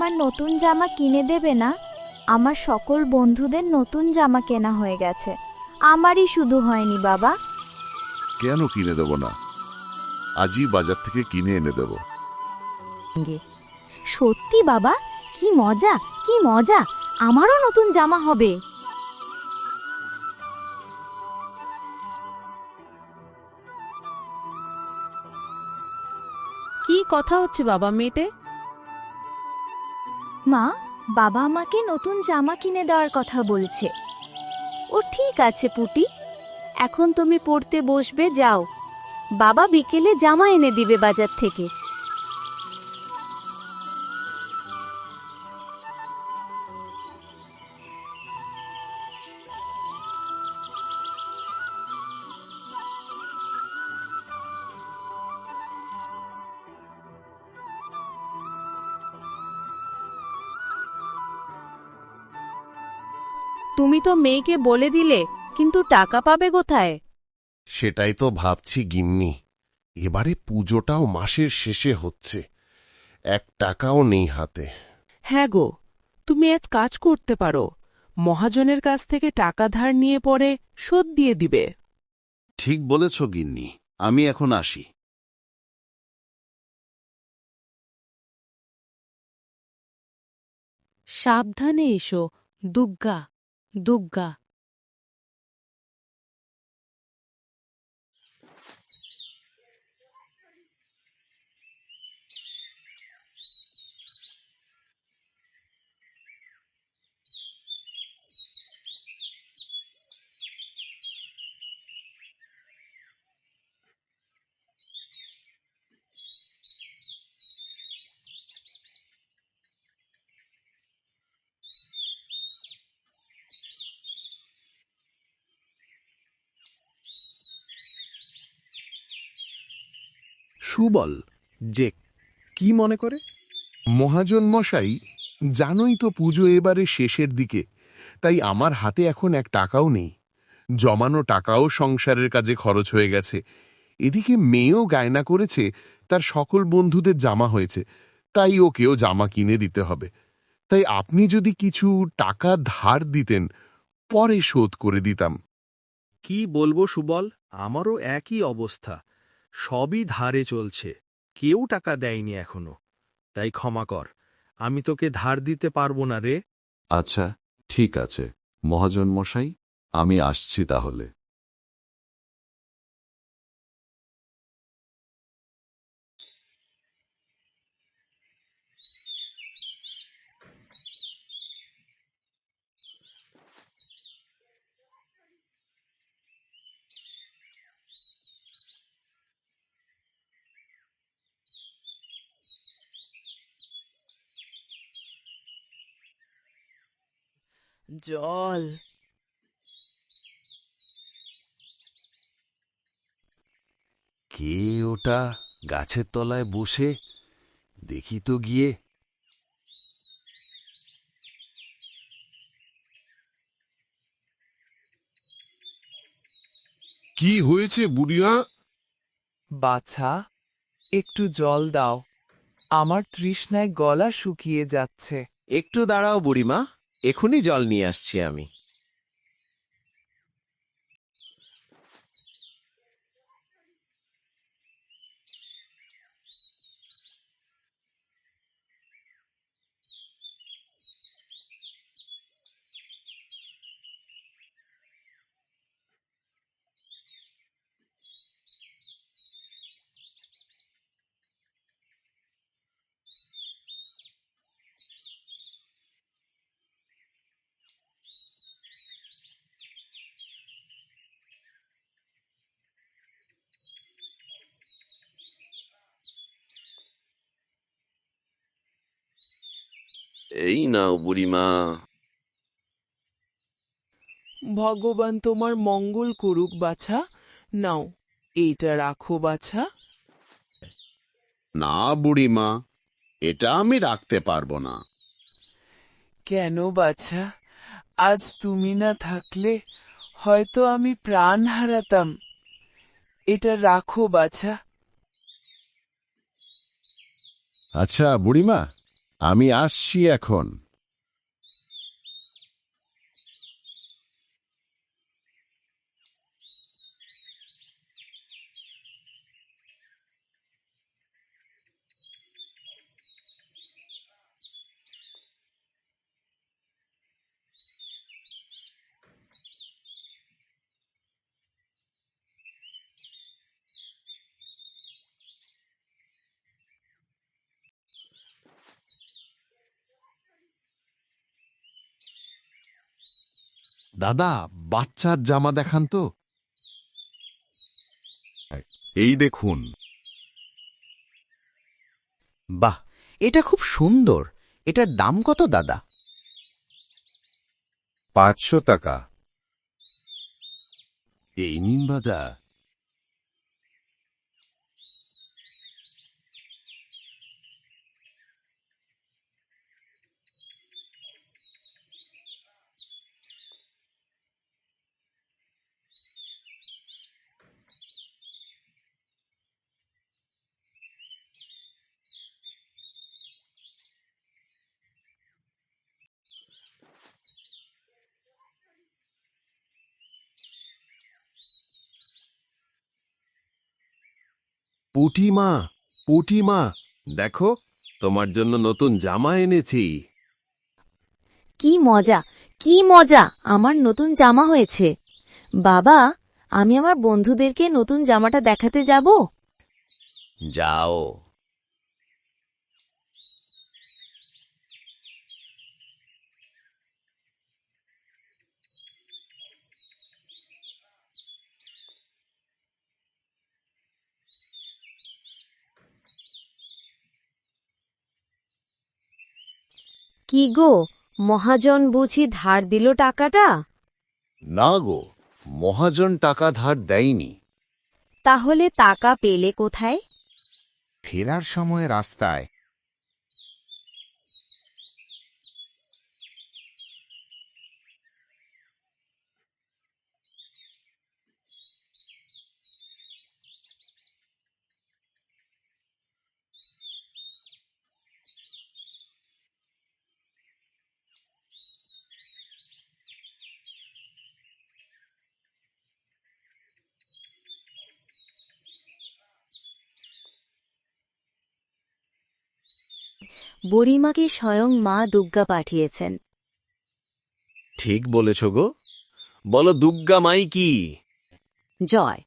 আমার নতুন জামা কিনে দেবে না? আমার সকল বন্ধুদের নতুন জামা কেনা হয়ে গেছে, আমারই শুধু হয়নি বাবা। কেন কিনে দেব না? আজই বাজার থেকে কিনে এনে দেব। সত্যি বাবা, কি মজা, কি মজা, আমারও নতুন জামা হবে। কি কথা হচ্ছে বাবা মেয়েটে? মা, বাবা আমাকে নতুন জামা কিনে দেওয়ার কথা বলছে। ও ঠিক আছে পুটি, এখন তুমি পড়তে বসবে, যাও। বাবা বিকেলে জামা এনে দিবে বাজার থেকে। তুমি তো মেয়েকে বলে দিলে, কিন্তু টাকা পাবে কোথায়? সেটাই তো ভাবছি গিন্নি। এবারে পুজোটাও মাসের শেষে হচ্ছে, 1 টাকাও নেই হাতে। হ্যাঁ গো, তুমি আজ কাজ করতে পারো, মহাজনের কাছ থেকে টাকা ধার নিয়ে পরে শোধ দিয়ে দিবে। ঠিক বলেছ গিন্নি, আমি এখন আসি। সাবধানে এসো, দুগ্গা দুগ্গা। সুবল যে কি মনে করে? মহাজন মশাই, জানোই তো পুজো এবারে শেষের দিকে, তাই আমার হাতে এখন 1 টাকাও নেই। জমানো টাকাও সংসারের কাজে খরচ হয়ে গেছে। এদিকে মেয়েও গায়না করেছে তার সকল বন্ধুদের জামা হয়েছে, তাই ওকেও জামা কিনে দিতে হবে। তাই আপনি যদি কিছু টাকা ধার দিতেন, পরে শোধ করে দিতাম। কি বলবো সুবল, আমারও একই অবস্থা। সবই ধারে চলছে, কেউ টাকা দেয়নি এখনো। তাই ক্ষমা কর, আমি তোকে ধার দিতে পারবো না রে। আচ্ছা, ঠিক আছে মহাজন মশাই, আমি আসছি তাহলে। জল। কে ওটা গাছের তলায় বসে? দেখি তো গিয়ে। কি হয়েছে বুড়িমা? বাছা, একটু জল দাও, আমার তৃষ্ণায় গলা শুকিয়ে যাচ্ছে। একটু দাঁড়াও বুড়িমা, এখনই জল নিয়ে আসছি আমি। এই নাও বুড়িমা। ভগবান তোমার মঙ্গল করুক বাছা। নাও, এইটা রাখো বাছা। না বুড়িমা, এটা আমি রাখতে পারবো না। কেন বাছা? আজ তুমি না থাকলে হয়তো আমি প্রাণ হারাতাম। এটা রাখো বাছা। আচ্ছা বুড়িমা, আমি আসছি এখন। দাদা, বাচ্চার জামা দেখান তো। এই দেখুন। বাহ, এটা খুব সুন্দর। এটার দাম কত দাদা? 500 টাকা। এই নিন দাদা। পুটিমা, পুটিমা, দেখো, তোমার জন্য নতুন জামা এনেছি। কি মজা, কি মজা, আমার নতুন জামা হয়েছে। বাবা, আমি আমার বন্ধুদেরকে নতুন জামাটা দেখাতে যাব? যাও। কি গো, মহাজন বুঝি ধার দিল টাকাটা? না গো, মহাজন টাকা ধার দেয়নি। তাহলে টাকা পেলে কোথায়? ফেরার সময় রাস্তায়। বুড়িমাকে স্বয়ং মা দুর্গা পাঠিয়েছেন। ঠিক বলেছ গো। বলো দুর্গা মাই কি? জয়।